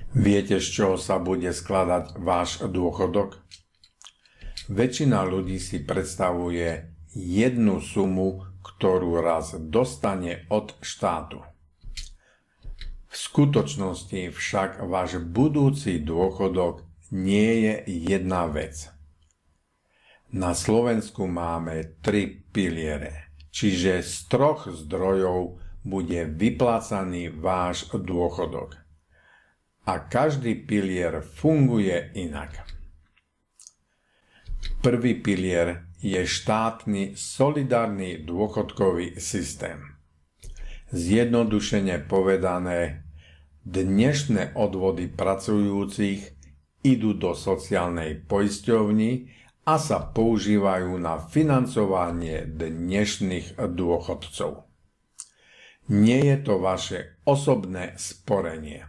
Viete, z čoho sa bude skladať váš dôchodok? Väčšina ľudí si predstavuje jednu sumu, ktorú raz dostane od štátu. V skutočnosti však váš budúci dôchodok nie je jedna vec. Na Slovensku máme 3 piliere, čiže z 3 zdrojov bude vyplácaný váš dôchodok. A každý pilier funguje inak. Prvý pilier je štátny solidárny dôchodkový systém. Zjednodušene povedané, dnešné odvody pracujúcich idú do sociálnej poisťovni a sa používajú na financovanie dnešných dôchodcov. Nie je to vaše osobné sporenie,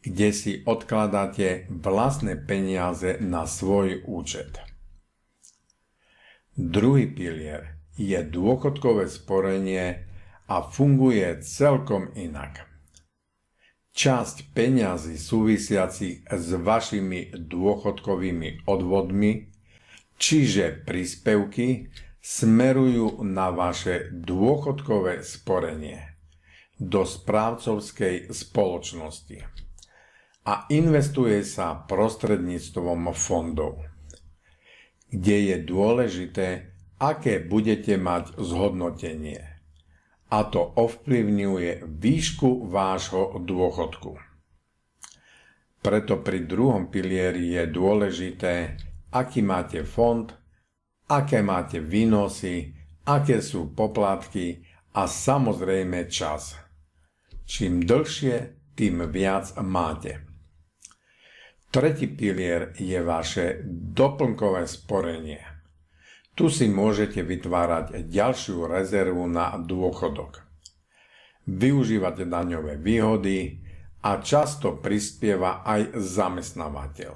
kde si odkladáte vlastné peniaze na svoj účet. Druhý pilier je dôchodkové sporenie a funguje celkom inak. Časť peňazí súvisiacich s vašimi dôchodkovými odvodmi, čiže príspevky, smerujú na vaše dôchodkové sporenie do správcovskej spoločnosti a investuje sa prostredníctvom fondov, kde je dôležité, aké budete mať zhodnotenie. A to ovplyvňuje výšku vášho dôchodku. Preto pri druhom pilieri je dôležité, aký máte fond, aké máte výnosy, aké sú poplatky a samozrejme čas. Čím dlhšie, tým viac máte. Tretí pilier je vaše doplnkové sporenie. Tu si môžete vytvárať ďalšiu rezervu na dôchodok. Využívate daňové výhody a často prispieva aj zamestnávateľ.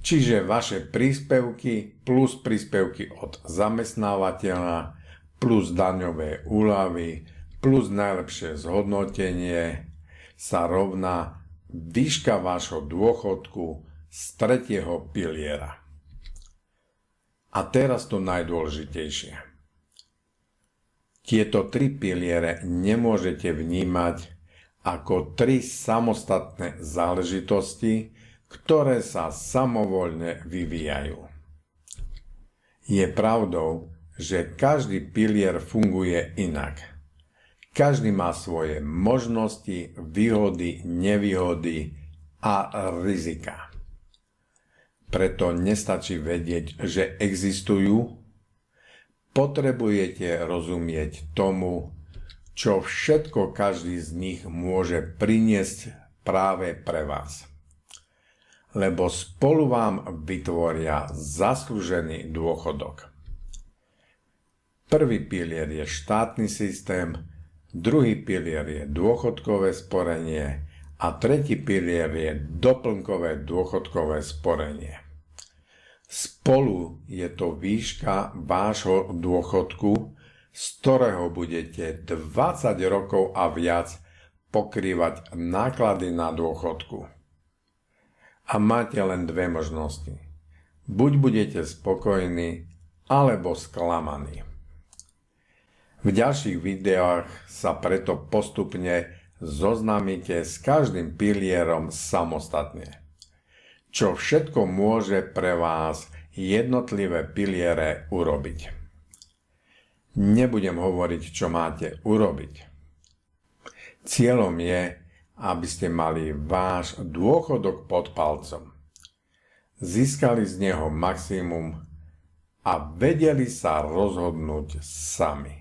Čiže vaše príspevky plus príspevky od zamestnávateľa plus daňové úľavy plus najlepšie zhodnotenie sa rovná výška vášho dôchodku z tretieho piliera. A teraz to najdôležitejšie. Tieto 3 piliere nemôžete vnímať ako 3 samostatné záležitosti, ktoré sa samovoľne vyvíjajú. Je pravdou, že každý pilier funguje inak. Každý má svoje možnosti, výhody, nevýhody a rizika. Preto nestačí vedieť, že existujú. Potrebujete rozumieť tomu, čo všetko každý z nich môže priniesť práve pre vás. Lebo spolu vám vytvoria zaslúžený dôchodok. Prvý pilier je štátny systém, druhý pilier je dôchodkové sporenie a tretí pilier je doplnkové dôchodkové sporenie. Spolu je to výška vášho dôchodku, z ktorého budete 20 rokov a viac pokrývať náklady na dôchodku. A máte len 2 možnosti. Buď budete spokojní, alebo sklamaní. V ďalších videách sa preto postupne zoznámite s každým pilierom samostatne. Čo všetko môže pre vás jednotlivé piliere urobiť. Nebudem hovoriť, čo máte urobiť. Cieľom je, aby ste mali váš dôchodok pod palcom. Získali z neho maximum a vedeli sa rozhodnúť sami.